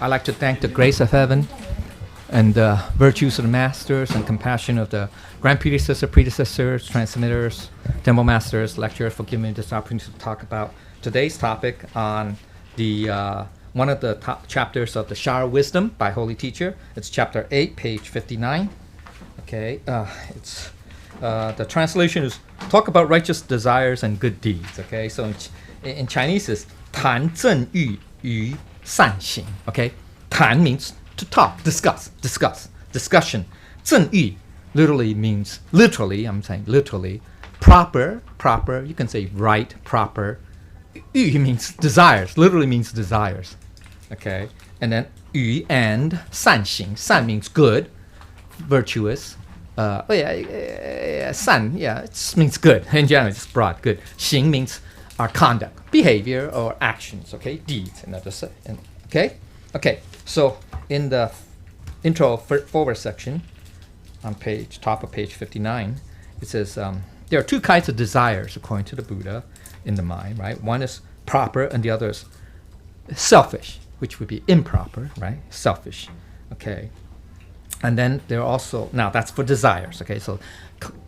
I'd like to thank the grace of heaven and the virtues of the masters and compassion of the grand predecessors, transmitters, temple masters, lecturers for giving me this opportunity to talk about today's topic on the one of the top chapters of the Shower Wisdom by Holy Teacher. It's chapter 8, page 59. Okay, it's the translation is talk about righteous desires and good deeds. Okay, so in Chinese is 谈正欲与善行. Okay, 谈 means to talk, discussion. 正欲 literally, I'm saying literally, proper, you can say right, proper. 欲 means desires, literally means desires. Okay, and then 欲 and 善行. 善 means good, virtuous. 善, it means good. In general, it's broad, good. 行 means our conduct, behavior or actions. Okay, deeds. Okay. So in the intro forward section, on top of page 59, it says there are two kinds of desires according to the Buddha in the mind. Right, one is proper, and the other is selfish, which would be improper. Right, selfish. Okay. And then there are also, now that's for desires, okay, so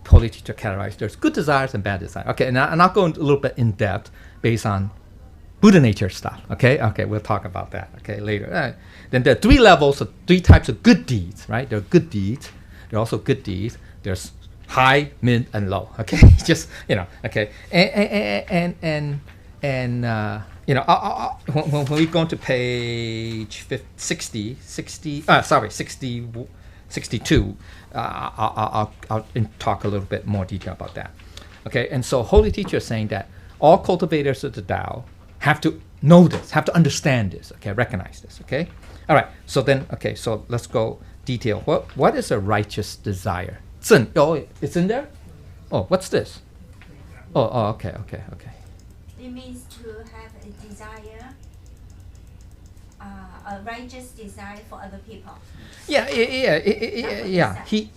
Holy Teacher categorized there's good desires and bad desires. Okay, and I'll go a little bit in depth based on Buddha nature stuff, okay, we'll talk about that, okay, later. Then there are three types of good deeds, right? There are good deeds, there are also good deeds, there's high, mid, and low, okay, just, okay, and when we go to page 62, I'll talk a little bit more detail about that. Okay, and so Holy Teacher is saying that all cultivators of the Tao have to know this, have to understand this, okay, recognize this, okay? All right, so let's go detail. What is a righteous desire? 正, it's in there? Oh, what's this? Oh, okay. It means to have a desire, a righteous desire for other people. Yeah. He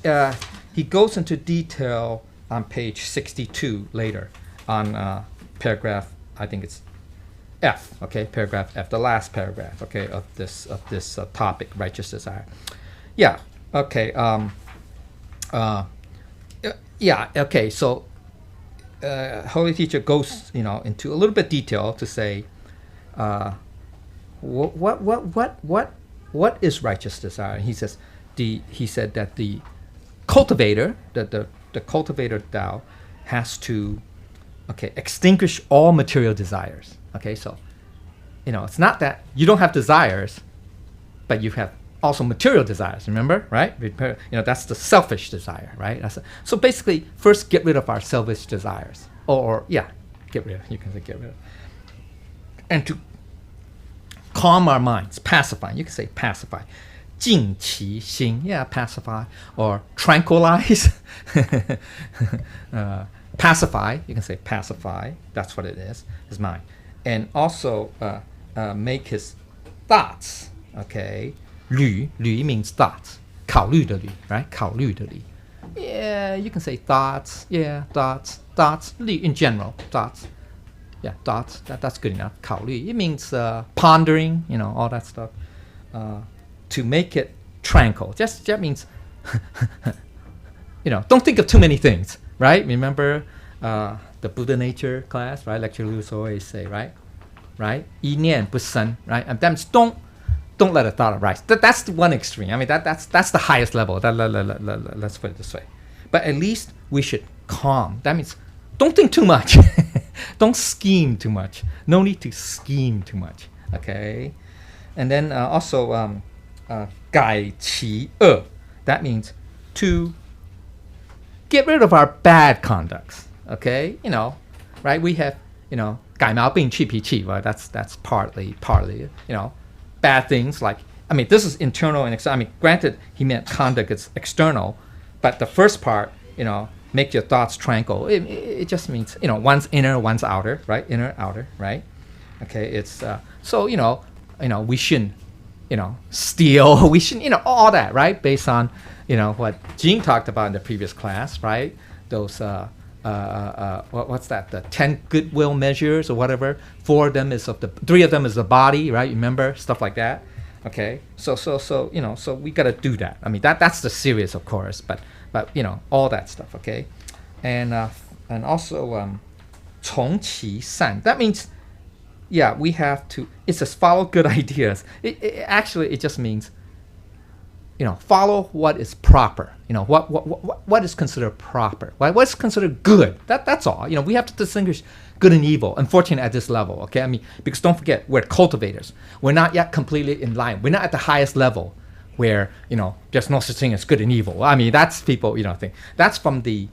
goes into detail on page 62 later on paragraph, I think it's F. Okay, paragraph F, the last paragraph. Okay, of this topic, righteous desire. Yeah. Okay. Okay. So. Holy Teacher goes, into a little bit detail to say, what is righteous desire? He says, he said that the cultivator, the cultivator Tao, has to, extinguish all material desires. Okay, so, it's not that you don't have desires, but you have also material desires, remember, right? That's the selfish desire, right? So basically, first get rid of our selfish desires. Get rid of, you can say get rid of. And to calm our minds, pacify, you can say pacify. 静其心, pacify. Or tranquilize. Pacify, you can say pacify, that's what it is, his mind. And also make his thoughts, okay, 虑 means thoughts. 考虑的虑, right? 考虑的虑. Yeah, you can say thoughts. Yeah, thoughts. 虑 in general, thoughts. Yeah, thoughts. That's good enough. 考虑. It means pondering, all that stuff. To make it tranquil. That means, don't think of too many things, right? Remember the Buddha nature class, right? Lecture Lewis always say, right? 一念不生, right? And that means don't let a thought arise. That's the one extreme. I mean, that's the highest level. Let's put it this way. But at least we should calm. That means don't think too much. Don't scheme too much. No need to scheme too much. Okay? And then also 改其恶. That means to get rid of our bad conducts. Okay? Right? We have, 改毛病去脾气. Well, that's partly, bad things like, this is internal and external. Granted, he meant conduct is external, but the first part, make your thoughts tranquil. It just means, one's inner, one's outer, right? Inner, outer, right? Okay, it's so we shouldn't, steal. We shouldn't, all that, right? Based on, what Jean talked about in the previous class, right? Those what's that? The 10 goodwill measures or whatever. 3 of them is the body, right? Remember stuff like that. Okay, so so we gotta do that. I mean that's the serious, of course, but all that stuff. Okay, and also 从其善. That means yeah, we have to. It says follow good ideas. Actually it just means follow what is proper. What is considered proper. What's considered good. That's all. We have to distinguish good and evil. Unfortunately, at this level, okay. I mean, because don't forget, we're cultivators. We're not yet completely in line. We're not at the highest level, where there's no such thing as good and evil. I mean, that's people think that's from the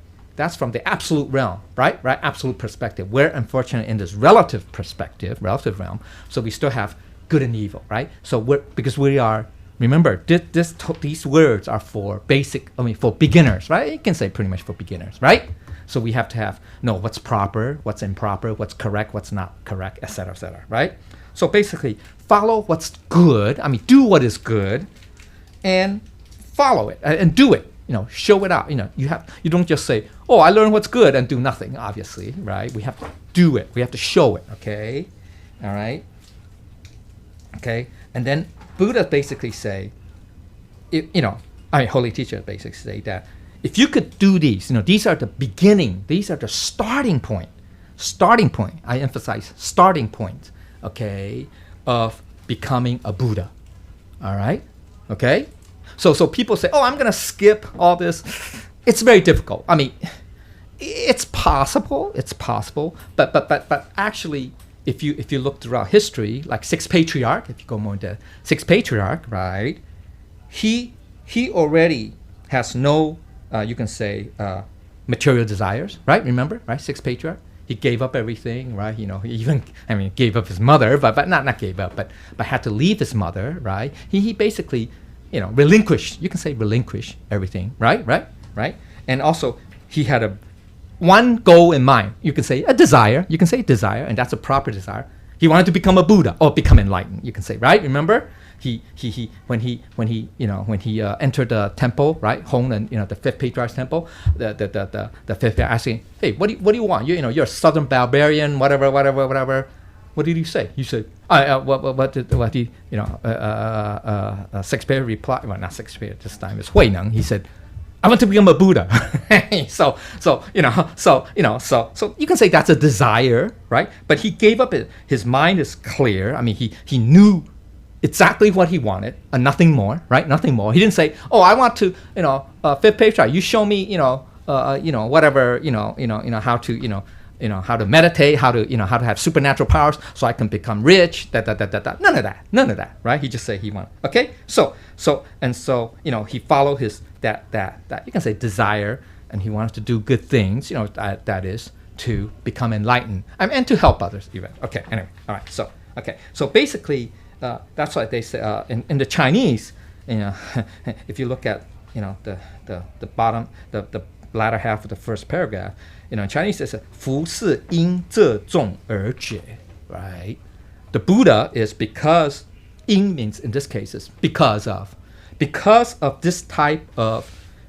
absolute realm, right? Absolute perspective. We're unfortunately in this relative realm. So we still have good and evil, right? So because we are. Remember, these words are for for beginners, right? You can say pretty much for beginners, right? So we have to know what's proper, what's improper, what's correct, what's not correct, etc., right? So basically, follow what's good. I mean, do what is good, and follow it and do it. Show it out. You don't just say, "Oh, I learned what's good," and do nothing. Obviously, right? We have to do it. We have to show it. Okay, all right. Okay, and then Buddha basically say, holy teacher basically say that if you could do these, these are the beginning, these are the starting point. I emphasize starting point, okay, of becoming a Buddha. All right, okay. So people say, oh, I'm gonna skip all this. It's very difficult. I mean, it's possible, but actually. If you look throughout history, like Sixth Patriarch, if you go more into Sixth Patriarch, right, he already has no, you can say, material desires, right? Remember, right? Sixth Patriarch, he gave up everything, right? He even, gave up his mother, but not gave up, but had to leave his mother, right? He basically, relinquished. You can say relinquish everything, right? And also, he had one goal in mind. You can say a desire. And that's a proper desire. He wanted to become a Buddha or become enlightened. You can say, right? Remember, when he entered the temple, right? Hong and the Fifth Patriarch's temple, the Fifth Patriarch asking, hey, what do you want? You're a southern barbarian, whatever. What did he say? He said, what did Sixth Patriarch reply? Well, not Sixth Patriarch this time. It's Hui Neng. He said, I want to become a Buddha. so you can say that's a desire, right? But he gave up it. His mind is clear. I mean, he knew exactly what he wanted and nothing more, right? Nothing more. He didn't say, oh, I want to, Fifth Patriarch, you show me, whatever, how to, how to meditate, how to have supernatural powers so I can become rich, None of that, right? He just said he wanted. Okay? So, he followed his, that you can say desire, and he wanted to do good things, that is to become enlightened, and to help others even. Okay, anyway, all right, so basically, that's why they say, in the Chinese, if you look at, the bottom, the latter half of the first paragraph, in Chinese it says 福是因这种而觉, right? The Buddha is because, 因 means in this case is because of this type of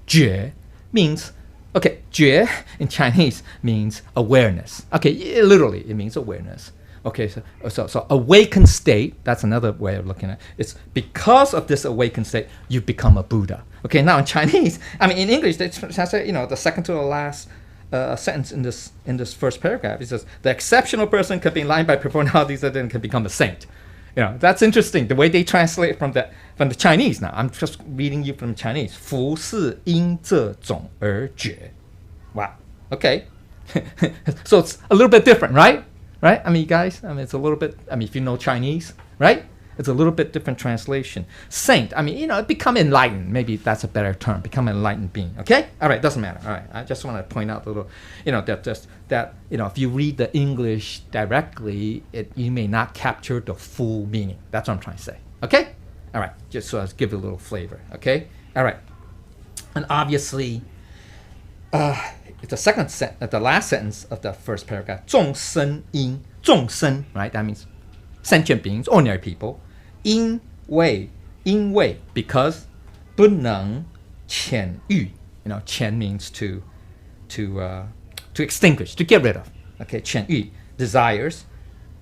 觉 means, okay, 觉 in Chinese means awareness. Okay, literally it means awareness. Okay, so awakened state, that's another way of looking at it. It's because of this awakened state, you become a Buddha. Okay, now in Chinese, in English, they say, the second to the last sentence in this first paragraph, it says, the exceptional person can be enlightened by performing all these, and then can become a saint. That's interesting, the way they translate from the Chinese now. I'm just reading you from Chinese. 福是因这种而觉. Wow, okay. So it's a little bit different, right? Right? You guys, it's a little bit, if you know Chinese, right? It's a little bit different translation. Saint, become enlightened. Maybe that's a better term. Become an enlightened being. Okay? All right, doesn't matter. All right, I just want to point out a little, that if you read the English directly, you may not capture the full meaning. That's what I'm trying to say. Okay? All right, just so as give it a little flavor. Okay? All right. And obviously, the last sentence of the first paragraph, 众生因, 众生, right? That means sentient beings, ordinary people. 因为, because 不能遣喻. 遣 means to extinguish, to get rid of. Okay, 遣喻, desires.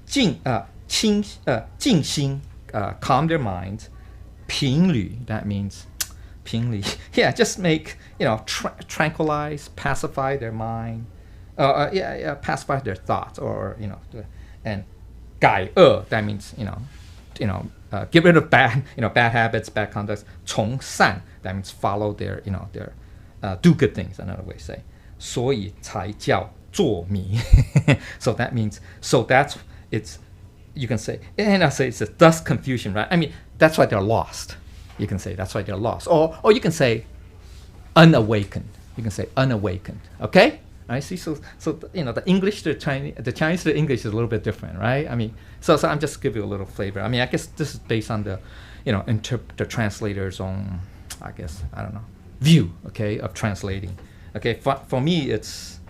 静心, calm their minds. 平旅, that means 平理, yeah, just make, tranquilize, pacify their mind, pacify their thoughts, or, and 改恶, that means, get rid of bad habits, bad conducts. 从善, that means follow their, do good things, another way to say. 所以才叫作迷. So that means, you can say, and I say it's thus confusion, right? I mean, that's why they're lost. You can say that's why they're lost. Or you can say unawakened. You can say unawakened. Okay? I see. So the English to the Chinese to English is a little bit different, right? I mean, so I'm just give you a little flavor. I mean, I guess this is based on the, the translator's own, I guess, I don't know, view, okay, of translating. Okay, for me, it's,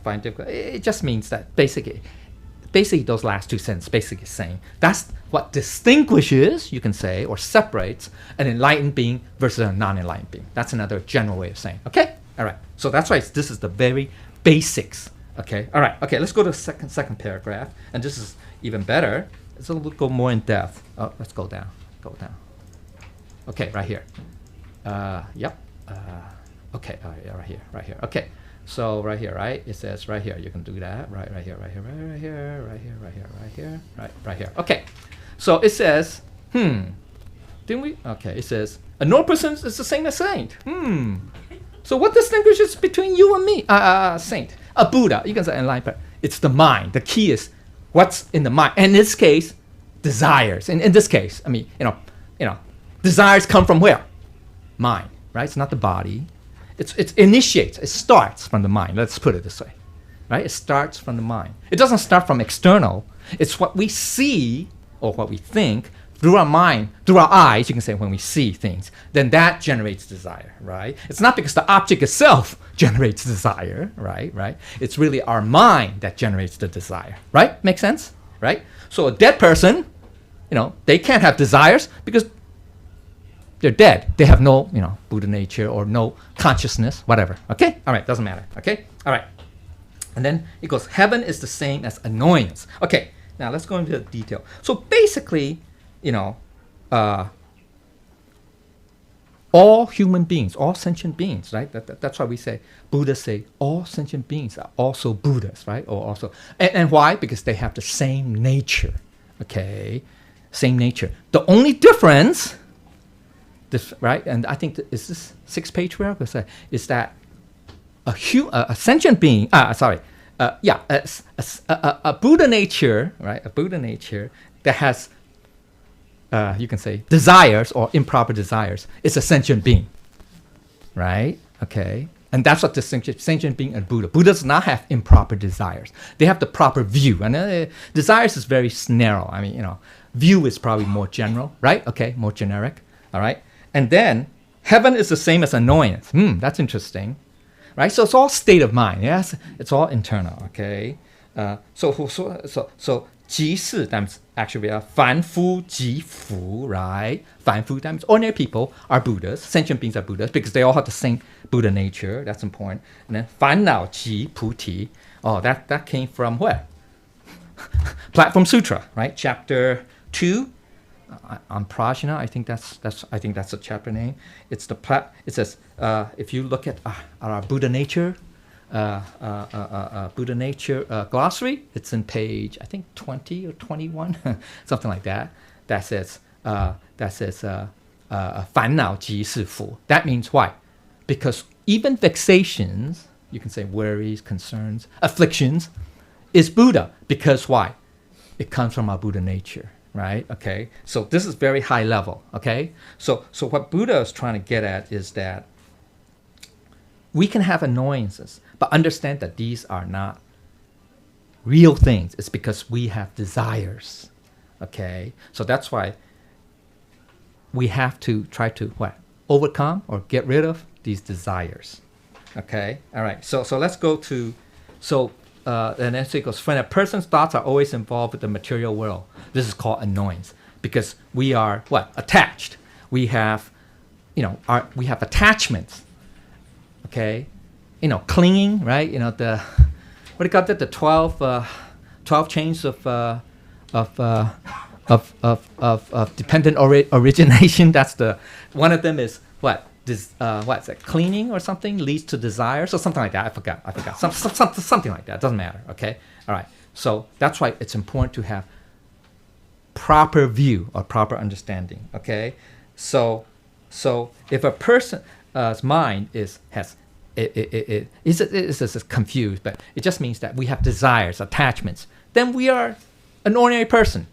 find difficult. It just means that basically those last two sentences basically saying that's what distinguishes, you can say, or separates an enlightened being versus a non-enlightened being. That's another general way of saying. Okay, all right. So that's why this is the very basics. Okay, all right. Okay, let's go to the second paragraph, and this is even better. Let's go more in depth. Oh, let's go down. Go down. Okay, right here. Yep. Okay, right here. Okay. So right here, right? It says right here. You can do that. Right here. Okay. So it says, didn't we? Okay. It says a normal person is the same as saint. So what distinguishes between you and me? Saint, a Buddha. You can say enlightened. It's the mind. The key is what's in the mind. And in this case, desires. And in this case, I mean, desires come from where? Mind, right? It's not the body. It initiates, it starts from the mind. Let's put it this way, right? It starts from the mind. It doesn't start from external. It's what we see or what we think through our mind, through our eyes, you can say when we see things, then that generates desire, right? It's not because the object itself generates desire, right? It's really our mind that generates the desire, right? Make sense, right? So a dead person, they can't have desires because they're dead. They have no, Buddha nature or no consciousness, whatever. Okay? All right, doesn't matter. Okay? All right. And then it goes, heaven is the same as annoyance. Okay, now let's go into the detail. So basically, all human beings, all sentient beings, right? That's why we say, Buddhists say all sentient beings are also Buddhas, right? Or also, and why? Because they have the same nature, okay? Same nature. The only difference, right? And I think is this 6-page paragraph? Is that a sentient being? A Buddha nature, right? A Buddha nature that has, you can say, desires or improper desires. It's a sentient being, right? Okay, and that's what distinguishes sentient being and Buddha. Buddha does not have improper desires. They have the proper view, and desires is very narrow. I mean, view is probably more general, right? Okay, more generic. All right. And then heaven is the same as annoyance. That's interesting, right? So it's all state of mind. Yes, it's all internal. Okay. So 即是 that means actually 凡夫即佛, right? 凡夫 that means ordinary people are Buddhas. Sentient beings are Buddhas because they all have the same Buddha nature. That's important. And then 烦恼即菩提. Oh, that came from where? Platform Sutra, right? Chapter 2. On Prajna, I think that's the chapter name. It says if you look at our Buddha nature, glossary, it's in page I think 20 or 21, something like that. That says 烦恼即是佛. That means why? Because even vexations, you can say worries, concerns, afflictions, is Buddha. Because why? It comes from our Buddha nature. Right? Okay. So this is very high level. Okay. So what Buddha is trying to get at is that we can have annoyances, but understand that these are not real things. It's because we have desires. Okay. So that's why we have to try to overcome or get rid of these desires. Okay. All right. So let's go to and then it goes, when a person's thoughts are always involved with the material world, this is called annoyance, because we are attached. We have, we have attachments. Okay, clinging, right? The what do you call it? The 12 chains of of dependent origination. That's the one of them is what this what's that, cleaning or something leads to desire, so something like that. I forgot something like that. Doesn't matter. Okay, all right. So that's why it's important to have proper view or proper understanding. Okay, so if a person's mind is confused, but it just means that we have desires, attachments, then we are an ordinary person,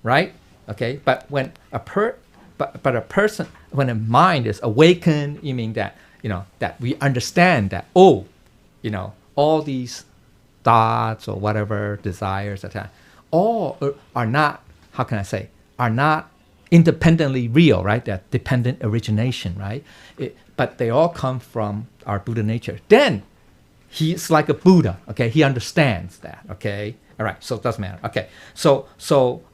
right? Okay, but when a person, when a mind is awakened, you mean that, you know, that we understand that, oh, you know, all these thoughts or whatever desires, all are not, how can I say, are not independently real, right? They're dependent origination, right? But they all come from our Buddha nature. Then he's like a Buddha, okay? He understands that, okay? All right, so it doesn't matter. Okay, so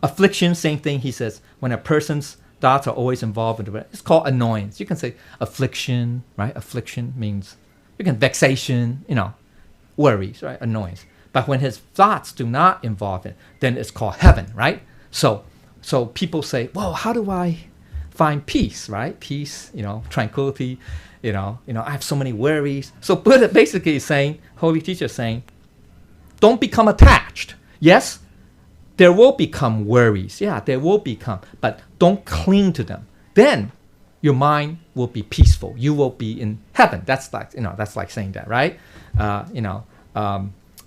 affliction, same thing. He says when a person's thoughts are always involved in it, it's called annoyance. You can say affliction, right? Affliction means, you can vexation, you know, worries, right? Annoyance. But when his thoughts do not involve it, then it's called heaven, right? So people say, well, how do I find peace, right? Peace, you know, tranquility, you know, I have so many worries. So Buddha basically is saying, holy teacher is saying, don't become attached. Yes, there will become worries. Yeah, there will become, but don't cling to them. Then your mind will be peaceful. You will be in heaven. That's like, you know, that's like saying that, right?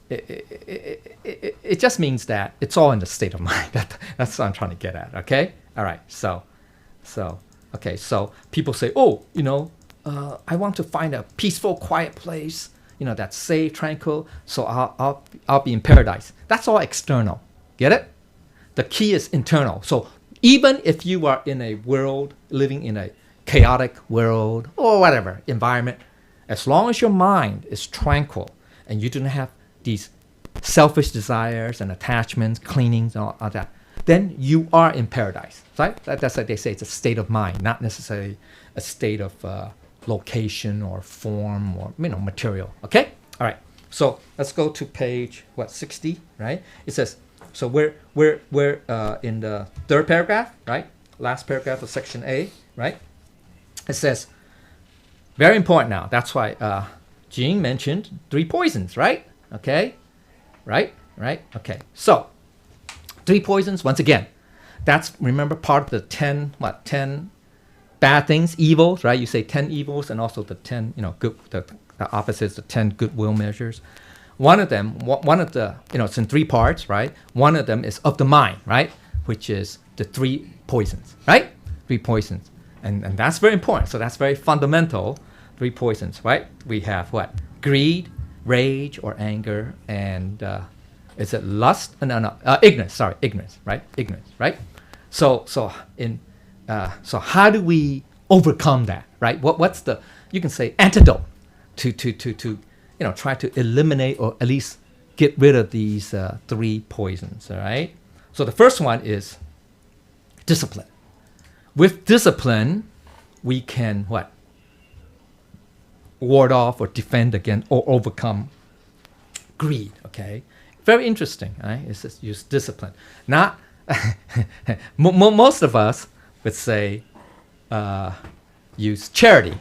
It just means that it's all in the state of mind. That's what I'm trying to get at. Okay. All right. So people say, oh, you know, I want to find a peaceful, quiet place, you know, that's safe, tranquil, so I'll be in paradise. That's all external. Get it? The key is internal. So even if you are in a world, living in a chaotic world or whatever environment, as long as your mind is tranquil and you don't have these selfish desires and attachments, cleanings, and all that, then you are in paradise, right? That's like they say, it's a state of mind, not necessarily a state of location or form or, you know, material. Okay, all right. So let's go to page 60, right? It says, so we're in the third paragraph, right? Last paragraph of section A, right? It says, very important now. That's why Jing mentioned 3 poisons, right? Okay, right. Okay. So 3 poisons. Once again, that's, remember, part of the 10 bad things, evils, right? You say 10 evils and also the 10, you know, good, the opposites, the 10 goodwill measures. One of them, one of the, you know, it's in 3 parts, right? One of them is of the mind, right? Which is the 3 poisons, right? 3 poisons. And that's very important. So that's very fundamental, 3 poisons, right? We have what? Greed, rage or anger, and is it lust? Ignorance, right? Ignorance, right? So how do we overcome that, right? What's the, you can say, antidote to you know, try to eliminate or at least get rid of these 3 poisons, all right? So the first one is discipline. With discipline, we can what? Ward off or defend against or overcome greed, okay? Very interesting, right? It's just use discipline. Not, most of us would say use charity,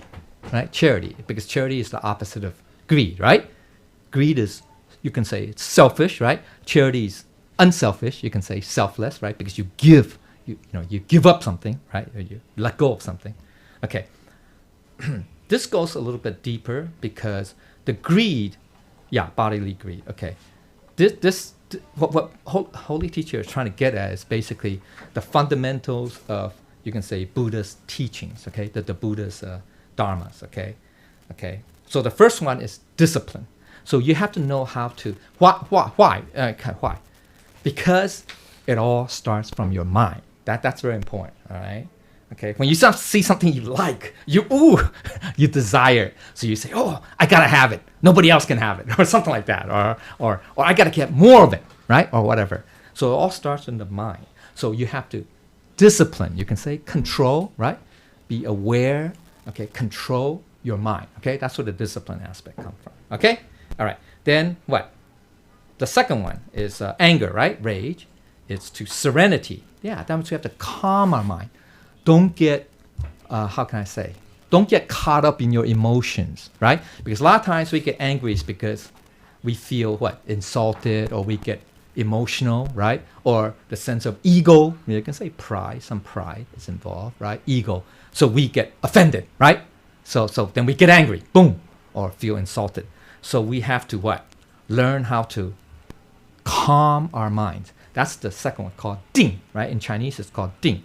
right? Charity, because charity is the opposite of greed, right? Greed is, you can say it's selfish, right? Charity is unselfish, you can say selfless, right? Because you give, you give up something, right? Or you let go of something. Okay. This goes a little bit deeper because the greed, bodily greed. Okay, what Holy Teacher is trying to get at is basically the fundamentals of, you can say, Buddha's teachings. Okay, the Buddha's dharmas. Okay. So the first one is discipline. So you have to know how to why? Why? Because it all starts from your mind. That's very important. All right. Okay, when you see something you like, you desire. So you say, oh, I gotta have it. Nobody else can have it, or something like that, or I gotta get more of it, right, or whatever. So it all starts in the mind. So you have to discipline. You can say control, right? Be aware. Okay, control your mind. Okay, that's where the discipline aspect comes from. Okay, all right. Then what? The second one is anger, right? Rage. it's to serenity. Yeah, that means we have to calm our mind. Don't get, how can I say? Don't get caught up in your emotions, right? Because a lot of times we get angry is because we feel what? Insulted, or we get emotional, right? Or the sense of ego. You can say pride, some pride is involved, right? Ego. So we get offended, right? So then we get angry, boom, or feel insulted. So we have to what? Learn how to calm our minds. That's the second one, called ding, right? In Chinese, it's called ding.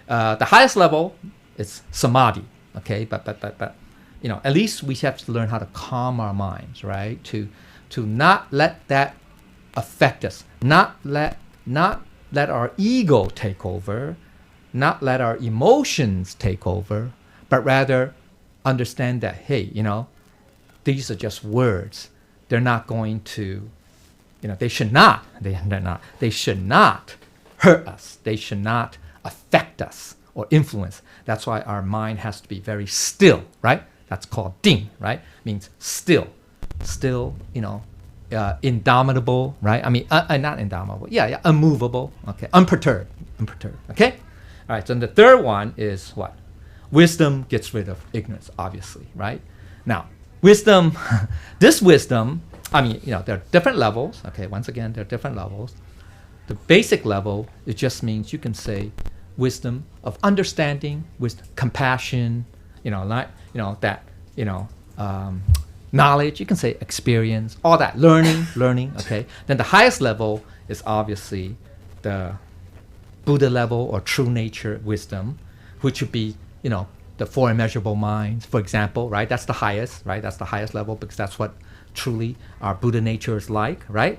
The highest level is samadhi, okay? But at least we have to learn how to calm our minds, right? To not let that affect us, not let our ego take over, not let our emotions take over, but rather understand that, hey, these are just words. They're not going to, they should not hurt us. They should not affect us or influence. That's why our mind has to be very still, right? That's called ding, right? Means still, indomitable, right? I mean, not indomitable. Yeah, unmovable. Okay, unperturbed. Okay. All right. So the third one is what? Wisdom gets rid of ignorance, obviously, right? Now, wisdom, this wisdom, I mean, there are different levels. Okay, once again, there are different levels. The basic level, it just means you can say wisdom of understanding, wisdom, compassion, knowledge, you can say experience, all that, learning, okay? Then the highest level is obviously the Buddha level or true nature wisdom, which would be, the four immeasurable minds, for example, right? That's the highest, right? That's the highest level because that's what truly our Buddha nature is like, right?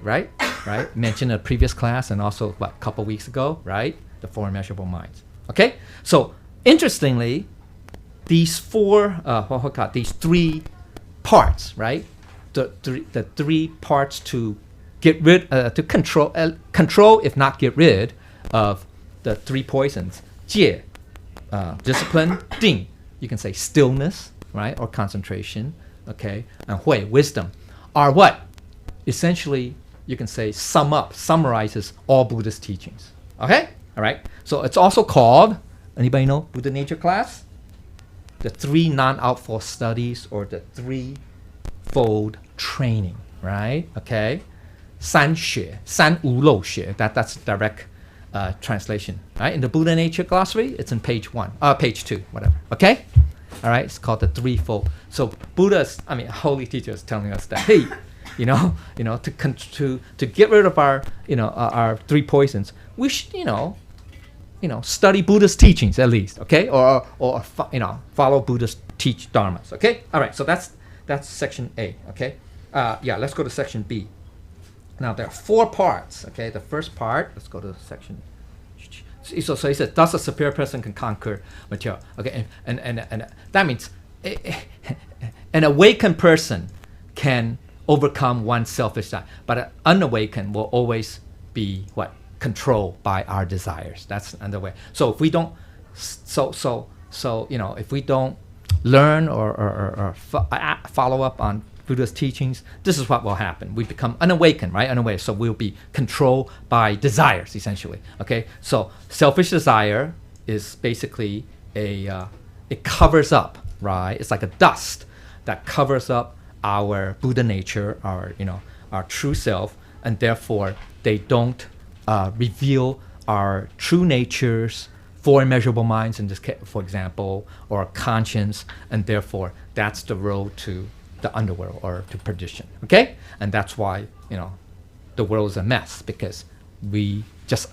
Mentioned in a previous class and also, a couple weeks ago, right? The four immeasurable minds, okay? So, interestingly, these these three parts, right? The three parts to get rid, to control, if not get rid of the three poisons. 戒, discipline. 定, you can say stillness, right? Or concentration, okay? And 慧, wisdom, are what? Essentially, you can say summarizes all Buddhist teachings, okay? All right? So it's also called, anybody know Buddha nature class? The three non-outforced studies or the threefold training, right? Okay, 三学, 三无漏学, that's direct translation, right? In the Buddha Nature Glossary, it's in page 2, whatever. Okay, all right. It's called the threefold. So Buddha's, holy teachers telling us that, hey, to get rid of our, our three poisons, we should, study Buddha's teachings at least, okay, or follow Buddha's dharmas, okay. All right, so that's section A, okay. Let's go to section B. Now there are 4 parts, okay. The first part, let's go to section. So he says, thus a superior person can conquer material, okay, and that means an awakened person can overcome one's selfish side, but an unawakened will always be what? Controlled by our desires. That's underway. So if we don't, if we don't learn or follow up on Buddha's teachings, this is what will happen. We become unawakened, right? Unawakened. So we'll be controlled by desires, essentially. Okay. So selfish desire is basically it covers up, right? It's like a dust that covers up our Buddha nature, our true self, and therefore they don't reveal our true natures, four immeasurable minds in this case, for example, or conscience, and therefore that's the road to the underworld or to perdition. Okay, and that's why the world is a mess, because we just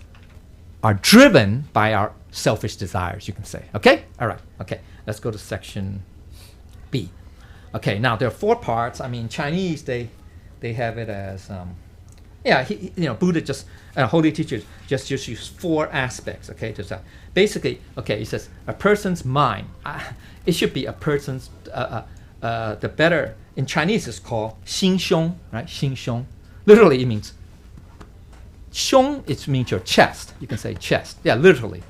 are driven by our selfish desires, you can say. Okay, all right. Okay, let's go to section B. Okay, now there are 4 parts. Chinese they have it as Buddha just holy teachers just use 4 aspects. Okay, to say basically. Okay, he says a person's mind. It should be a person's. The better in Chinese is called 心胸, right? 心胸. Literally, it means 胸. It means your chest. You can say chest. Yeah, literally,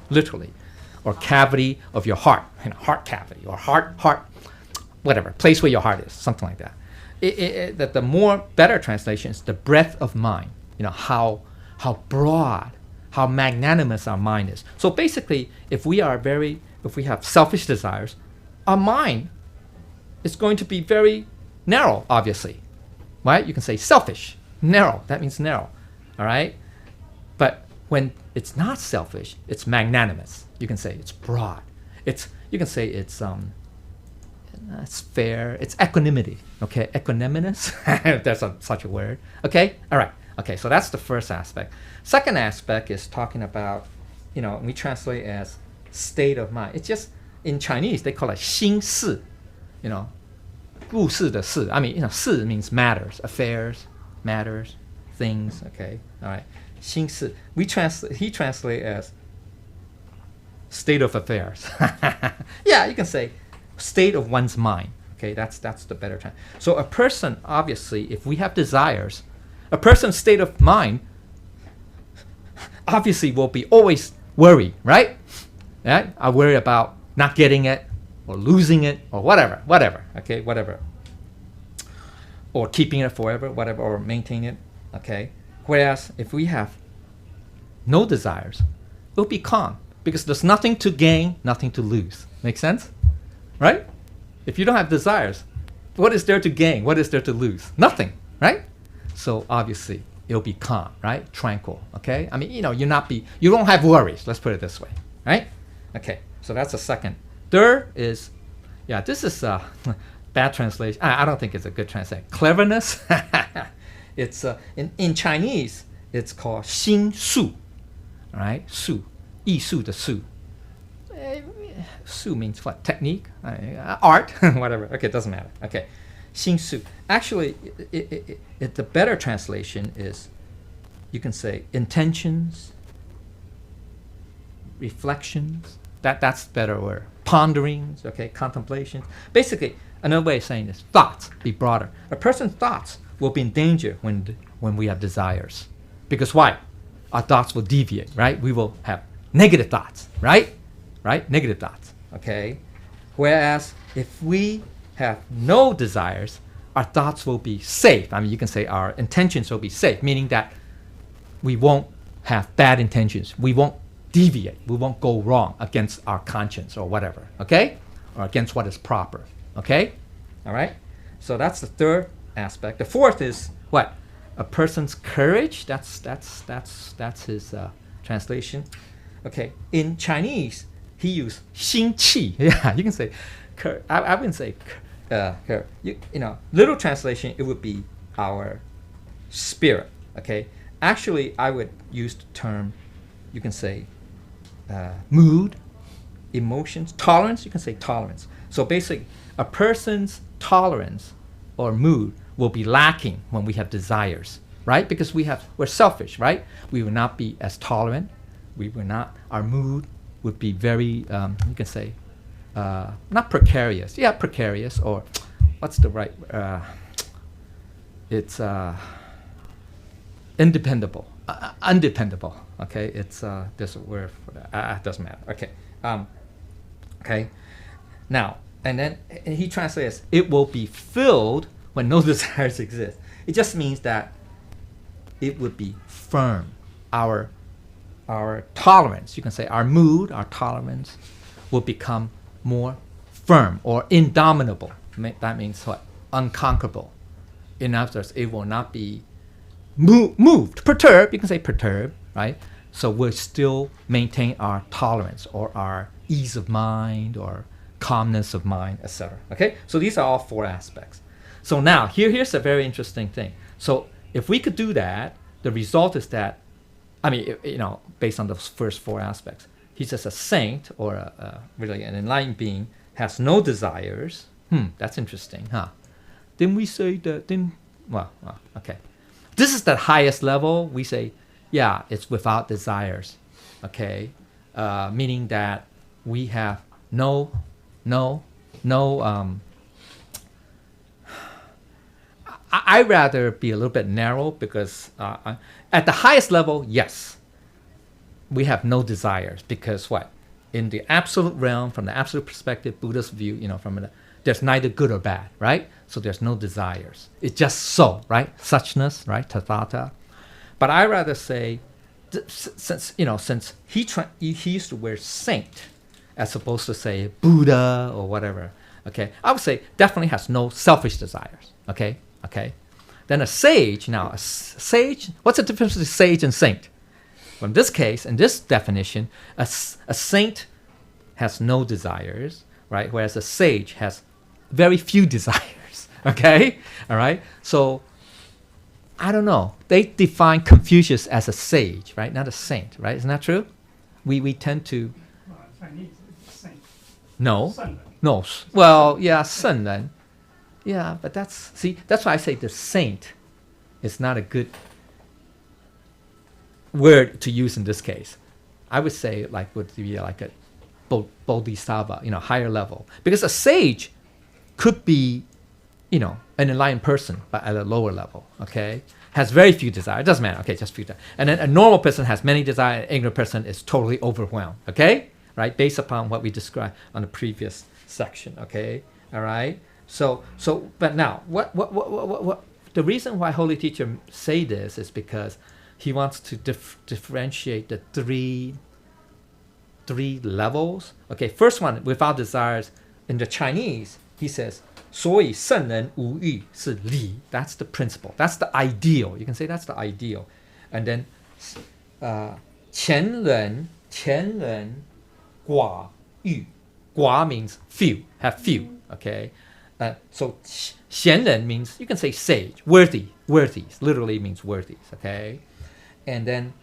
or cavity of your heart. Heart cavity or heart, whatever place where your heart is, something like that. The more better translation is the breadth of mind. How broad how magnanimous our mind is. So basically, if we have selfish desires, our mind is going to be very narrow, obviously, right? You can say selfish, narrow, that means narrow, all right? But when it's not selfish, it's magnanimous. You can say it's broad. You can say it's fair, it's equanimity, okay? Equanimous, if there's such a word, okay? All right, okay, so that's the first aspect. Second aspect is talking about, we translate as state of mind. It's just, in Chinese, they call it 心事, 故事的事. I mean, 事 means matters, affairs, matters, things, okay? All right, 心事. He translate as state of affairs. Yeah, you can say state of one's mind. Okay, that's the better term. So a person, obviously, if we have desires, a person's state of mind obviously will be always worried, right? Yeah, I worry about not getting it or losing it or whatever, okay, whatever. Or keeping it forever, whatever, or maintaining it, okay? Whereas if we have no desires, we'll be calm because there's nothing to gain, nothing to lose. Make sense? Right? If you don't have desires, what is there to gain? What is there to lose? Nothing, right? So obviously, it'll be calm, right? Tranquil, okay? I mean, you don't have worries. Let's put it this way, right? Okay, so that's the second. Third is, this is a bad translation. I don't think it's a good translation. Cleverness. It's in Chinese, it's called 心术, right? 术, 艺术的术. Su means what? Technique? Art? Whatever. Okay, it doesn't matter. Okay. 心术. Actually, the better translation is, you can say intentions, reflections. That's better word. Ponderings, okay, contemplations. Basically, another way of saying this, thoughts, be broader. A person's thoughts will be in danger when we have desires. Because why? Our thoughts will deviate, right? We will have negative thoughts, right? Right? Negative thoughts, okay? Whereas if we have no desires, our thoughts will be safe. I mean, you can say our intentions will be safe, meaning that we won't have bad intentions. We won't deviate. We won't go wrong against our conscience or whatever, okay? Or against what is proper, okay? All right? So that's the third aspect. The fourth is what? A person's courage. That's his translation. Okay. In Chinese, he used 心气. Yeah, you can say, I wouldn't say, little translation, it would be our spirit, okay? Actually, I would use the term, you can say, mood, emotions, tolerance, you can say tolerance. So basically, a person's tolerance or mood will be lacking when we have desires, right? Because we're selfish, right? We will not be as tolerant. Our mood would be very, you can say, not precarious. Yeah, precarious, or what's the right, it's independable, undependable, okay? It's, there's a word for that, it doesn't matter, okay. Okay, now, and then he translates, it will be filled when no desires exist. It just means that it would be firm. Our tolerance, you can say our mood, our tolerance will become more firm or indomitable. That means what? Unconquerable. In other words, it will not be moved, perturbed, you can say perturbed, right? So we'll still maintain our tolerance or our ease of mind or calmness of mind, etc. Okay? So these are all four aspects. So now, here's a very interesting thing. So if we could do that, the result is that, I mean, based on those first four aspects, he's just a saint or really an enlightened being, has no desires. That's interesting, huh? Didn't we say that? Okay. This is the highest level. We say, yeah, it's without desires, okay? Meaning that we have no. I'd rather be a little bit narrow because at the highest level, yes, we have no desires because what? In the absolute realm, from the absolute perspective, Buddha's view, there's neither good or bad, right? So there's no desires. It's just so, right? Suchness, right? Tathata. But I rather say since he used to wear saint as opposed to say Buddha or whatever. Okay, I would say definitely has no selfish desires. Okay. Then a sage. Now, a sage. What's the difference between sage and saint? Well, in this case, in this definition, a saint has no desires, right? Whereas a sage has very few desires. Okay, all right. So I don't know. They define Confucius as a sage, right? Not a saint, right? Isn't that true? We tend to. Chinese is saint. No. 圣人. No. Well, yeah, 圣人. Yeah, but that's why I say the saint is not a good word to use in this case. I would say would be like a bodhisattva, higher level. Because a sage could be, an enlightened person, but at a lower level, okay? Has very few desires. It doesn't matter, okay, just few. And then a normal person has many desires, an ignorant person is totally overwhelmed, okay? Right? Based upon what we described on the previous section, okay? All right? So, but now, what the reason why Holy Teacher say this is because he wants to differentiate the three levels. Okay, first one, without desires, in the Chinese, he says, 所以圣人无欲是理. That's the principle. That's the ideal. You can say that's the ideal. And then, 前人寡欲. 寡 means few, have few. Okay. So 贤人 means, you can say sage, worthies, literally means worthies, okay? And then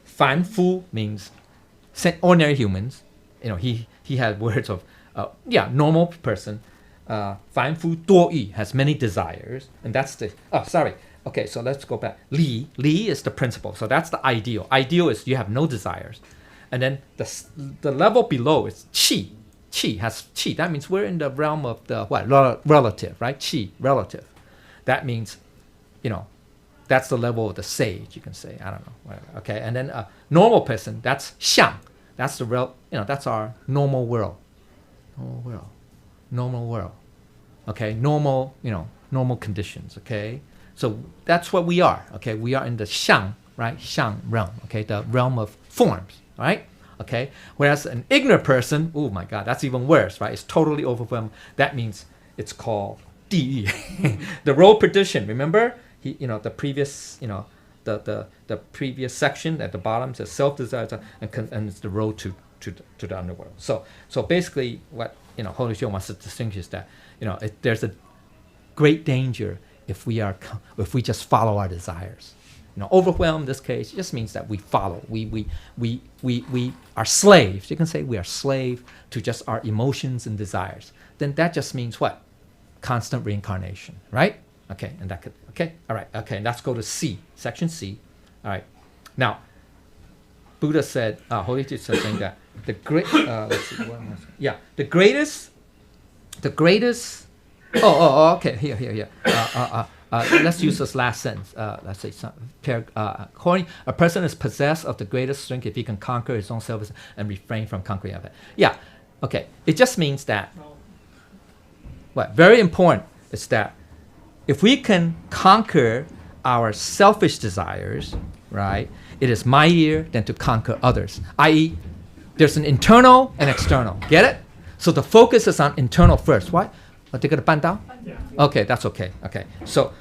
凡夫 means ordinary humans. He had words of, normal person. 凡夫多欲 has many desires, and that's okay, so let's go back. Li is the principle, so that's the ideal. Ideal is you have no desires. And then the level below is qi. Qi has qi. That means we're in the realm of the relative, right? Qi, relative. That means, that's the level of the sage. You can say, I don't know, whatever. Okay, and then a normal person, that's xiang. That's that's our normal world. Normal world. Okay, normal conditions. Okay, so that's what we are. Okay, we are in the xiang, right? Xiang realm. Okay, the realm of forms, right? Okay, whereas an ignorant person, oh my God, that's even worse, right? It's totally overwhelmed. That means it's called 地狱. The road perdition. Remember, the previous, the previous section at the bottom says self-desire, and it's the road to the underworld. So basically, what Holy Show wants to distinguish is that there's a great danger if we just follow our desires. Overwhelm in this case just means that we follow. We are slaves. You can say we are slave to just our emotions and desires. Then that just means what? Constant reincarnation, right? Okay, and that could, okay, all right, okay, and let's go to C, section C. All right, now, Buddha said, Holy Teacher said saying that the greatest, okay, here. Let's use this last sentence. Let's say, a person is possessed of the greatest strength if he can conquer his own self and refrain from conquering of it. Yeah, okay. It just means that, very important is that if we can conquer our selfish desires, right, it is mightier than to conquer others. I.e., there's an internal and external. Get it? So the focus is on internal first. Why? They got to ban down? Yeah. Okay, that's okay. Okay. So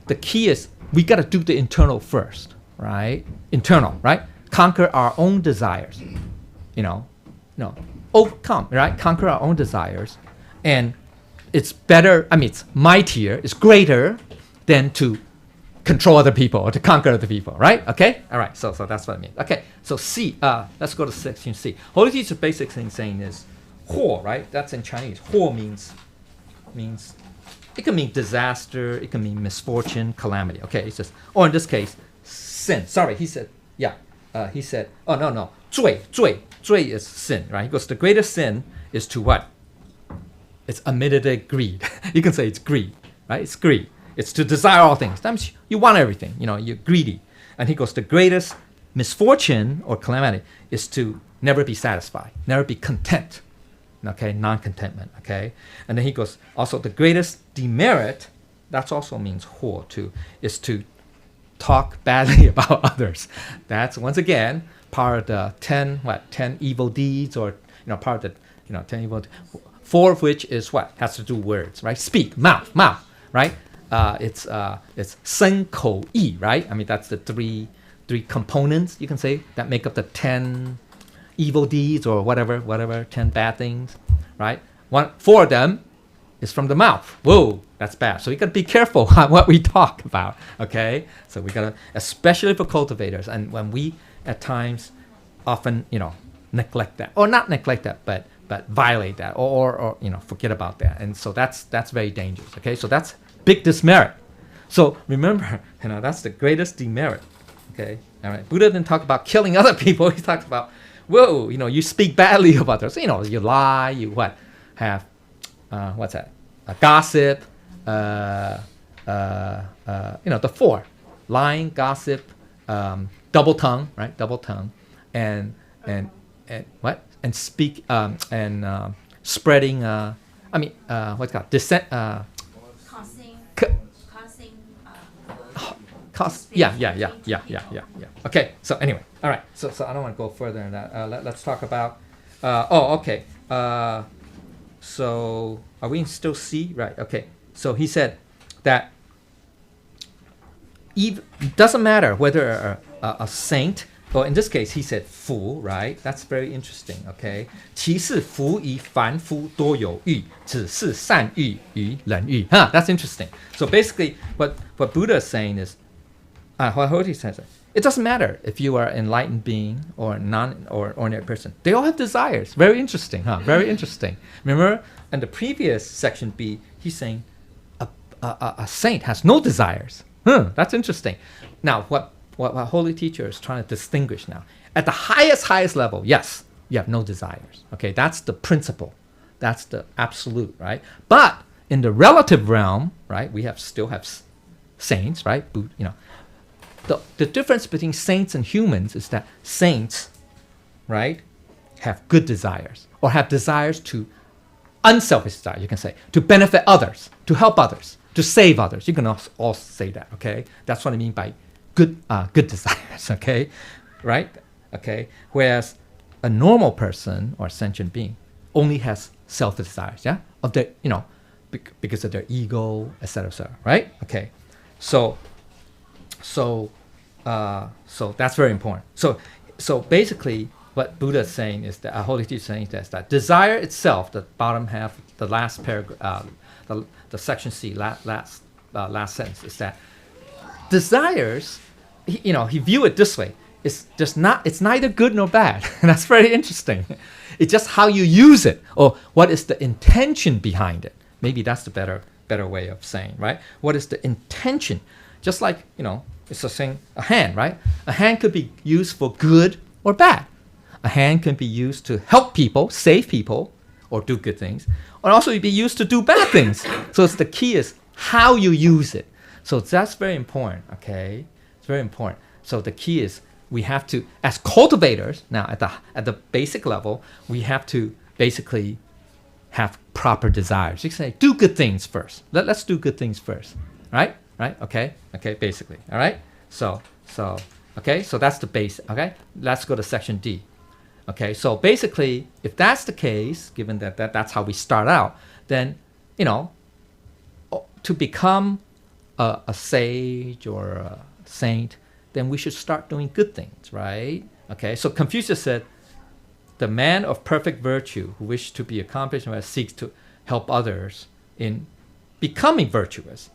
the key is we got to do the internal first, right? Internal, right? Conquer our own desires. Overcome, right? Conquer our own desires. And it's better, it's mightier, it's greater than to control other people or to conquer other people, right? Okay? All right, so that's what I mean. Okay, so C, let's go to section C. Holy Teacher basically saying is, 祸, right? That's in Chinese. 祸 means it can mean disaster, it can mean misfortune, calamity. Okay, it says, or in this case, sin. Sorry, he said, oh no, 罪 is sin, right? He goes, the greatest sin is to what? It's admitted greed. You can say it's greed, right? It's greed. It's to desire all things. That means you want everything, you're greedy. And he goes, the greatest misfortune or calamity is to never be satisfied, never be content. Okay, non-contentment, okay? And then he goes, also the greatest demerit, that also means 祸 too, is to talk badly about others. That's once again part of the 10 evil deeds, or part of the 10 evil. 4 of which is what has to do words, right? Speak, mouth, right? It's 身口意, right? I mean, that's the three components, you can say, that make up the 10 evil deeds, or whatever 10 bad things, right? 4 of them is from the mouth. Whoa, that's bad. So you got to be careful on what we talk about, okay? So we got to, especially for cultivators, and when we at times often, neglect that, or not neglect that, but violate that, or forget about that, and so that's very dangerous, okay? So that's big dismerit. So remember, that's the greatest demerit, okay? All right. Buddha didn't talk about killing other people. He talks about, whoa, you speak badly of others. You lie, you have, what's that? Gossip, the 4, lying, gossip, double tongue, right? Double tongue, and what? And speak, and spreading, what's it called? Dissent, yeah. Okay, so anyway, all right. So I don't want to go further than that. Let's talk about. Okay. So are we still C? Right. Okay. So he said that it doesn't matter whether a saint, or in this case he said 福, right? That's very interesting. Okay. 其是福于凡夫多有欲，只是善欲于人欲. That's interesting. So basically, what Buddha is saying is, what he says, it doesn't matter if you are an enlightened being or or ordinary person. They all have desires. Very interesting, Very interesting. Remember, in the previous section B, he's saying a saint has no desires. That's interesting. Now, what Holy Teacher is trying to distinguish now, at the highest level, yes, you have no desires. Okay, that's the principle. That's the absolute, right? But in the relative realm, right, we still have saints, right? The difference between saints and humans is that saints, right, have good desires, or have desires to unselfish desire, you can say, to benefit others, to help others, to save others. You can all say that, okay? That's what I mean by good desires, okay? Right? Okay? Whereas a normal person or sentient being only has selfish desires, yeah? Of their, because of their ego, etc., right? Okay. So that's very important. So basically, what Buddha is saying is that, Holy Teacher is saying is that desire itself, the bottom half, the last paragraph, the section C, last sentence, is that desires, he view it this way: it's neither good nor bad. And that's very interesting. It's just how you use it, or what is the intention behind it. Maybe that's the better way of saying, right? What is the intention? Just like, it's a hand, right? A hand could be used for good or bad. A hand can be used to help people, save people, or do good things, or also be used to do bad things. So the key is how you use it. So that's very important, okay? It's very important. So the key is we have to, as cultivators, now at the basic level, we have to basically have proper desires. You can say, do good things first. Let's do good things first, right? Right? Okay, basically, all right? So that's the base, okay? Let's go to section D. Okay, so basically, if that's the case, given that's how we start out, then, to become a sage or a saint, then we should start doing good things, right? Okay, so Confucius said, the man of perfect virtue who wishes to be accomplished seeks to help others in becoming virtuous.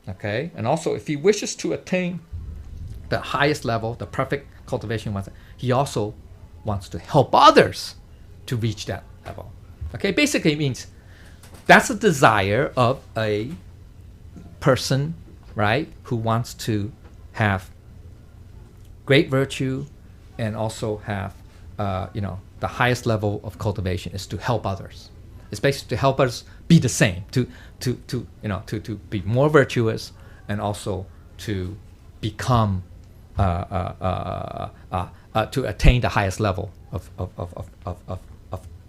Okay, and also if he wishes to attain the highest level, the perfect cultivation, he also wants to help others to reach that level. Okay, basically it means that's a desire of a person, right, who wants to have great virtue and also have, the highest level of cultivation is to help others. It's basically to help us be the same, to be more virtuous, and also to become, to attain the highest level of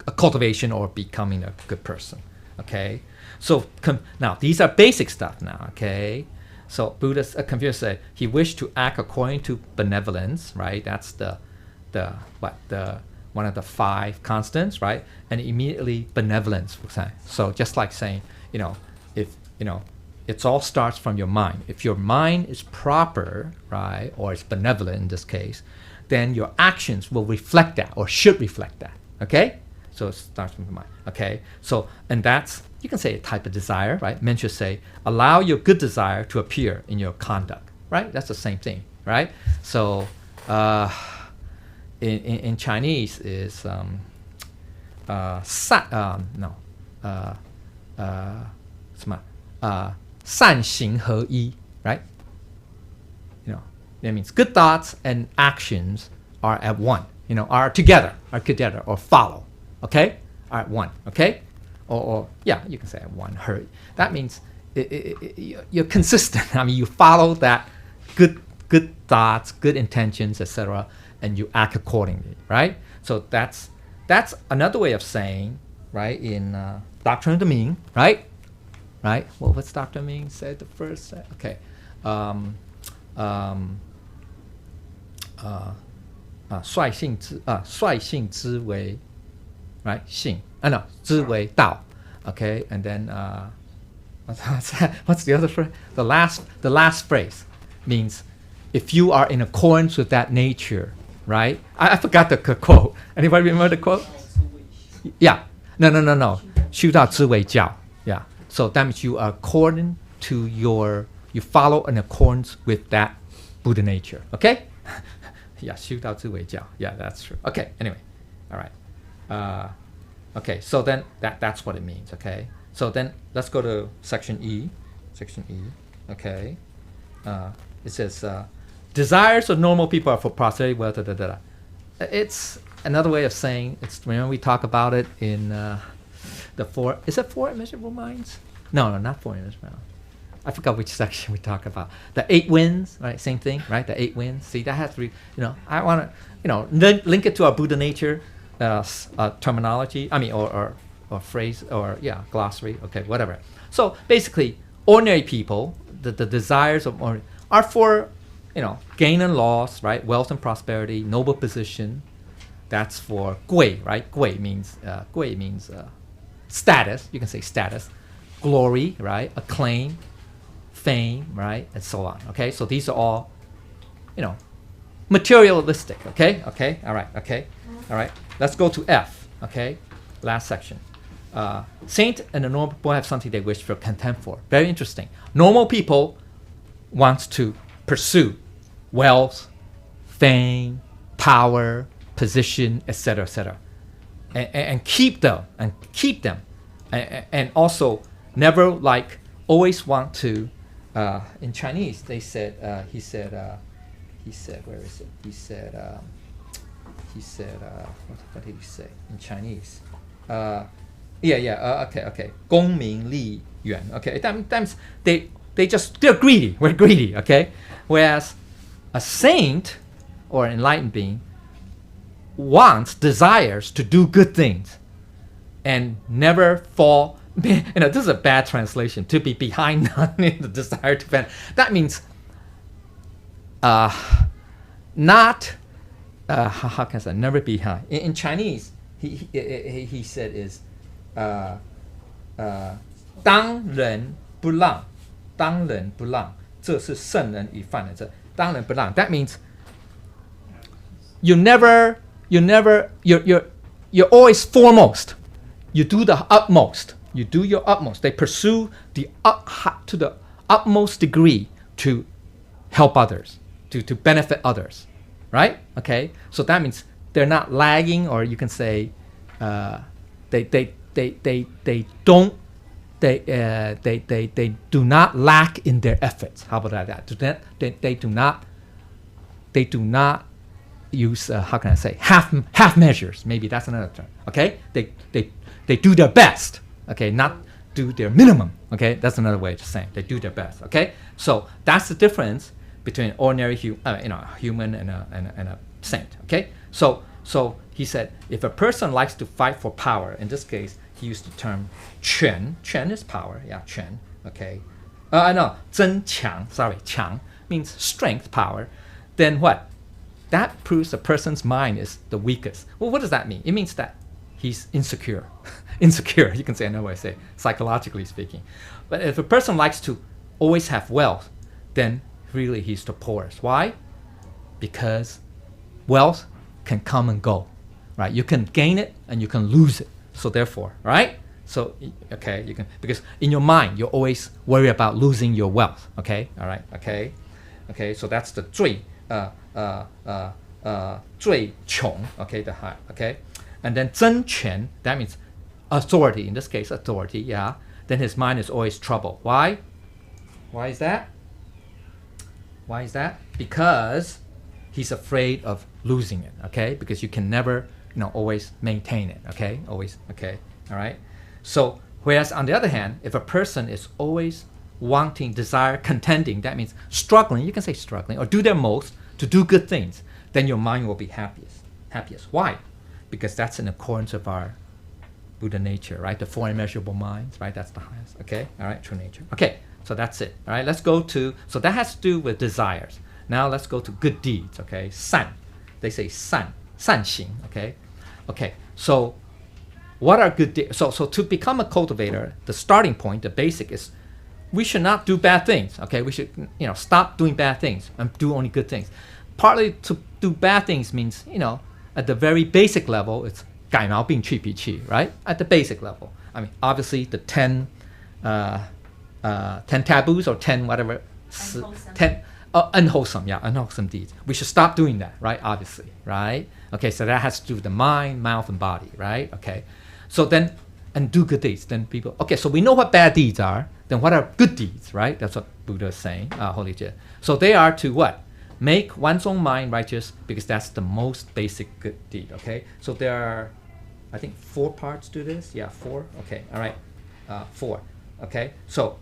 a cultivation or becoming a good person. Okay, so now these are basic stuff now. Okay, So Buddha, Confucius said he wished to act according to benevolence, right? That's the one of the 5 constants, right? And immediately benevolence. So just like saying, if it all starts from your mind. If your mind is proper, right, or it's benevolent in this case, then your actions will reflect that or should reflect that. Okay? So it starts from the mind. Okay? So, and that's, you can say a type of desire, right? Men should say, allow your good desire to appear in your conduct, right? That's the same thing, right? So, in Chinese is 善行合一, right? That means good thoughts and actions are at one, are together or follow, okay? Are at one, okay? Or yeah, you can say at one. That means you're consistent. I mean, you follow that good thoughts, good intentions, etc., and you act accordingly, right? So that's another way of saying, right? In Doctrine of the Ming, right? Well, what's Dr. Ming said the first? Okay. 率性之为 right 性 no 之为道 okay, and then what's the other phrase? The last phrase means if you are in accordance with that nature, right? I forgot the quote. Anybody remember the quote? Yeah. No. 修道之为教. Yeah. So that means you are according to you follow in accordance with that Buddha nature. Okay? Yeah, 修道之为教. Yeah, that's true. Okay, anyway. All right. Okay, so then that's what it means, okay? So then let's go to section E. Section E. Okay. It says desires of normal people are for prosperity, wealth, It's another way of saying, remember we talk about it in the 4 immeasurable minds? No, not 4 immeasurable minds. I forgot which section we talk about. The 8 winds, right? Same thing, right? The 8 winds. See, that has to be, I want to, link it to our Buddha nature terminology. I mean, or phrase, or glossary. Okay, whatever. So basically, ordinary people, the desires are for, gain and loss, right? Wealth and prosperity, noble position. That's for 贵, right? 贵means status. You can say status, glory, right? Acclaim, fame, right? And so on. Okay, so these are all, materialistic. Okay, all right. Okay, all right. Let's go to F. Okay, last section. Saint and the normal people have something they wish for contempt for. Very interesting. Normal people wants to pursue wealth, fame, power, position, etc., and keep them, and also never always want to. In Chinese, they said he said where is it? He said what did he say in Chinese? Okay. 功名利缘. Okay, that means they're greedy. We're greedy. Okay, whereas a saint or enlightened being desires to do good things and never fall. This is a bad translation. To be behind none in the desire to benefit. That means not how can I say, never behind. In Chinese, he said is 当仁不让，当仁不让，这是圣人与犯人这。当仁不让. That means you're always foremost. You do the utmost. You do your utmost. They pursue to the utmost degree to help others, to benefit others, right? Okay, so that means they're not lagging, or you can say they do not lack in their efforts. How about that? They do not use how can I say half measures. Maybe that's another term. Okay, they do their best. Okay, not do their minimum. Okay, that's another way of saying they do their best. Okay, so that's the difference between ordinary human and a saint. Okay, so he said if a person likes to fight for power, in this case he used the term 权. 权 is power. Yeah, 权. Okay, no, 增强, sorry, 强 means strength, power. Then what? That proves a person's mind is the weakest. Well, what does that mean? It means that he's insecure. Insecure, you can say another way, say, psychologically speaking. But if a person likes to always have wealth, then really he's the poorest. Why? Because wealth can come and go, right? You can gain it and you can lose it. So therefore, right? So, okay, you can, because in your mind, you always worry about losing your wealth, okay? All right, okay? Okay, so that's the 最穷, okay, the high, okay? And then 争权, that means authority, in this case, authority, yeah. Then his mind is always troubled. Why? Why is that? Why is that? Because he's afraid of losing it, okay? Because you can never, always maintain it, okay? Always, okay, all right? So, whereas on the other hand, if a person is always wanting, desire, contending, that means struggling, you can say struggling, or do their most to do good things, then your mind will be happiest. Why? Because that's in accordance with our Buddha nature, right? The four immeasurable minds, right? That's the highest, okay? All right, true nature. Okay, so that's it, all right? Let's go to, so that has to do with desires. Now let's go to good deeds, okay? 善, they say 善行, okay? Okay, so what are good deeds? So to become a cultivator, the starting point, the basic is we should not do bad things, okay? We should, stop doing bad things and do only good things. Partly to do bad things means, at the very basic level, it's 改毛病去脾气, right? At the basic level. I mean, obviously the 10 taboos or 10 whatever, Unwholesome. 10 unwholesome deeds. We should stop doing that, right? Obviously, right? Okay, so that has to do with the mind, mouth, and body, right? Okay, so then, and do good deeds. Then people, okay, so we know what bad deeds are. Then what are good deeds, right? That's what Buddha is saying, Holy Jie. So they are to what? Make one's own mind righteous, because that's the most basic good deed, okay? So there are, I think, 4 parts to this. Yeah, 4. Okay, all right, 4. Okay, so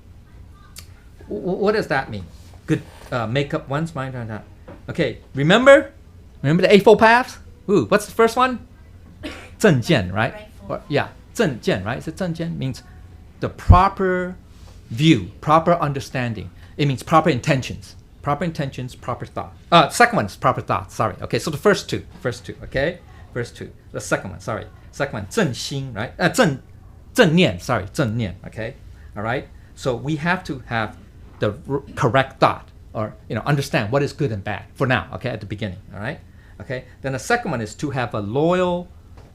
what does that mean? Good, make up one's mind or not. Okay, remember the Eightfold Paths? Ooh, what's the first one? 正见, right? Or, yeah, 正见, right? So 正见means the proper view, proper understanding. It means proper intentions. Proper intentions, proper thought. Second one is proper thought, sorry. Okay, so the first two, okay? First two. The second one, sorry. Second one, 正心, right? 正念, sorry, 正念, okay? All right? So we have to have the correct thought, or, understand what is good and bad for now, okay, at the beginning, all right? Okay? Then the second one is to have a loyal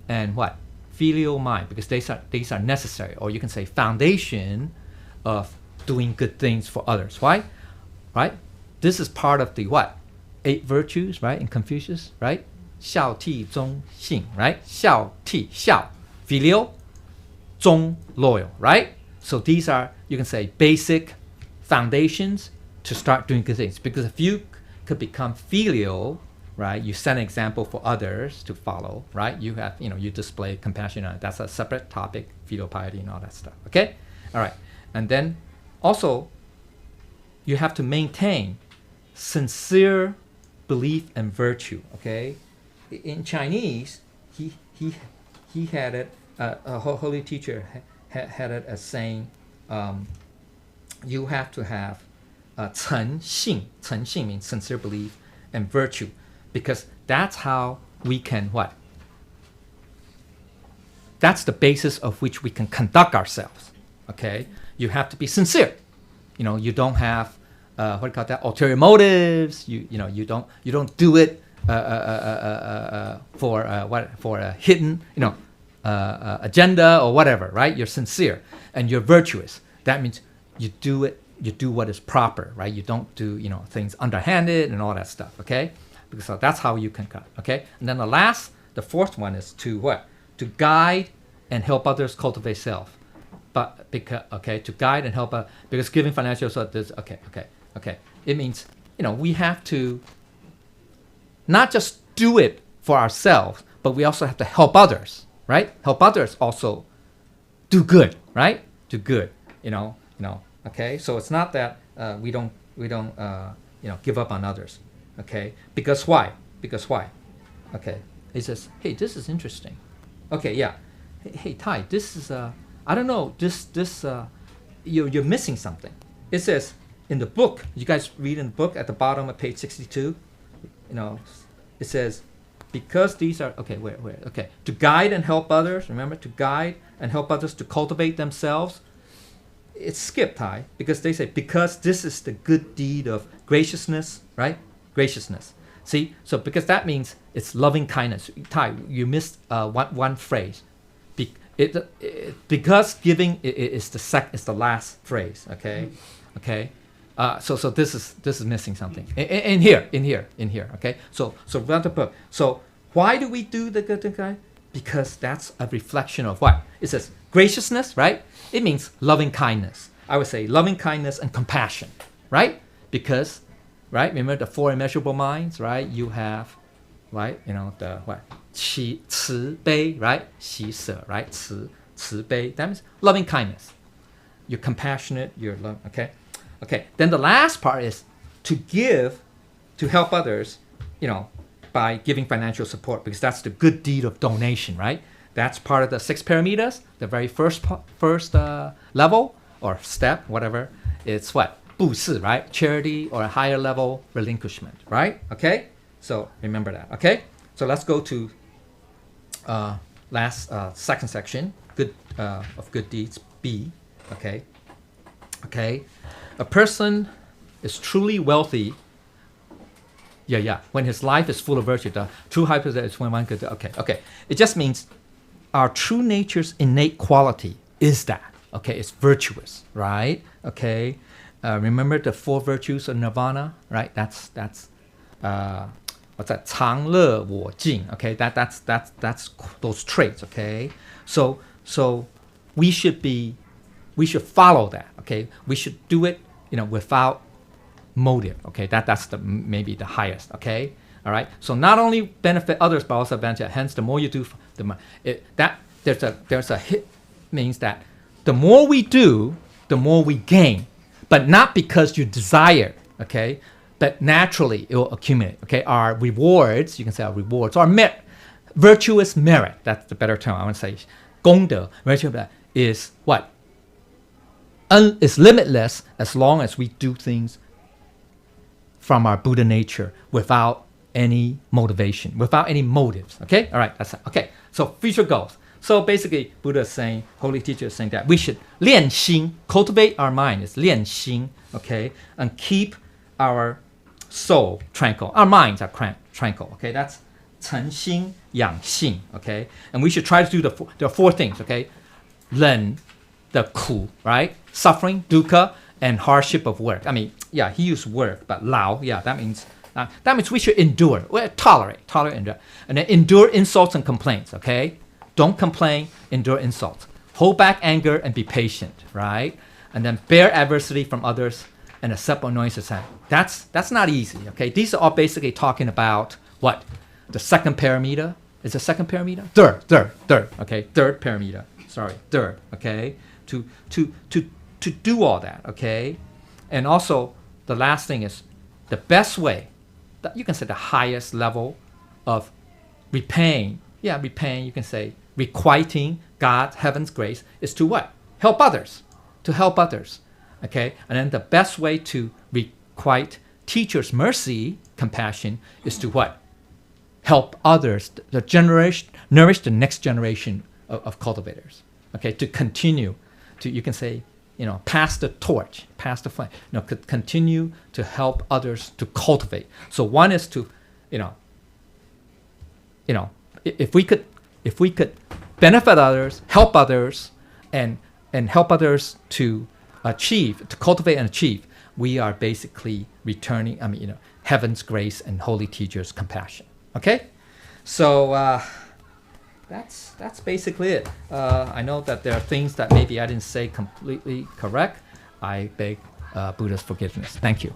and what? Filial mind, because these are necessary, or you can say foundation of doing good things for others. Why? Right? This is part of the what? 8 virtues, right? In Confucius, right? 孝悌忠信, right? 孝悌, 孝, filial, 忠, loyal, right? So these are, you can say, basic foundations to start doing good things. Because if you could become filial, right? You set an example for others to follow, right? You have, you display compassion. That's a separate topic, filial piety and all that stuff, okay? All right. And then also, you have to maintain sincere belief and virtue, okay? In Chinese, he had it, a holy teacher had it as saying, you have to have 诚信. 诚信 means sincere belief and virtue, because that's how we can what? That's the basis of which we can conduct ourselves, okay? You have to be sincere. You don't have what do you call that? Ulterior motives. You don't do it for a hidden agenda or whatever, right? You're sincere and you're virtuous. That means you do it. You do what is proper, right? You don't do things underhanded and all that stuff, okay? Because that's how you can cut, okay? And then the fourth one is to what? To guide and help others cultivate self. But because to guide and help because giving financial support is okay. It means we have to not just do it for ourselves, but we also have to help others, right? Help others also do good, right? Do good, Okay, so it's not that we don't give up on others, okay? Because why? Okay, he says, hey, this is interesting. Okay, yeah. Hey, Tai, this is I don't know. This you're missing something. it says in the book, you guys read in the book at the bottom of page 62, it says, because these are, to guide and help others, remember, to guide and help others to cultivate themselves. It's skipped, Tai, because they say, because this is the good deed of graciousness, right? Graciousness. See, so because that means it's loving kindness. Tai, you missed one phrase. Because giving is the last phrase, okay? Okay? So this is missing something. In here, okay? So read the book. So why do we do the good guy? Because that's a reflection of what? It says graciousness, right? It means loving kindness. I would say loving kindness and compassion, right? Because, right? Remember the four immeasurable minds, right? You have, right? The what? 慈悲, right? 喜舍, right? 慈悲. That means loving kindness. You're compassionate. You're love. Okay. Okay. Then the last part is to give, to help others. By giving financial support, because that's the good deed of donation, right? That's part of the 6 paramitas. The very first level or step, whatever. It's what? 布施, right? Charity or a higher level relinquishment, right? Okay. So remember that. Okay. So let's go to second section. Good of good deeds. B. Okay. Okay. A person is truly wealthy. When his life is full of virtue, the true hypothesis is when one could. Okay. It just means our true nature's innate quality is that. Okay, it's virtuous, right? Okay. Remember the 4 virtues of nirvana, right? That's what's that? 常乐我净. Okay, that's those traits. Okay, so we should follow that. Okay, we should do it, without motive. Okay, that's maybe the highest. Okay, all right. So not only benefit others but also benefit. Hence, the more you do, the more there's a hit means that the more we do, the more we gain, but not because you desire. Okay, but naturally it will accumulate. Okay, our rewards, you can say our rewards, our virtuous merit. That's the better term. I want to say 功德, virtue is what? Is limitless as long as we do things from our Buddha nature without any motivation, without any motives. Okay? All right, that's it. Okay, so future goals. So basically, Buddha is saying, Holy Teacher is saying that we should 练心, cultivate our mind. It's 练心, okay? And keep our soul tranquil. Our minds are tranquil, okay? That's 诚心养性, okay? And we should try to do there are 4 things, okay? 忍 the 苦, right? Suffering, dukkha, and hardship of work. I mean, he used work, but lao, that means we should endure, tolerate, endure, and then endure insults and complaints. Okay, don't complain, endure insults, hold back anger, and be patient, right? And then bear adversity from others and accept annoyances. That's not easy. Okay, these are all basically talking about what? The second paramita. Is the second paramita? Third. Okay, third paramita. Sorry, third. Okay, to do all that, okay? And also, the last thing is the best way, that you can say the highest level of repaying, you can say requiting God, heaven's grace, is to what? Help others. To help others, okay? And then the best way to requite teacher's mercy, compassion, is to what? Help others, nourish the next generation of cultivators, okay? To continue, you can say, pass the torch, pass the flame. Continue to help others to cultivate. So one is to, if we could benefit others, help others, and help others to achieve, to cultivate and achieve, we are basically returning, heaven's grace and holy teacher's compassion. Okay, so. That's basically it. I know that there are things that maybe I didn't say completely correct. I beg Buddha's forgiveness. Thank you.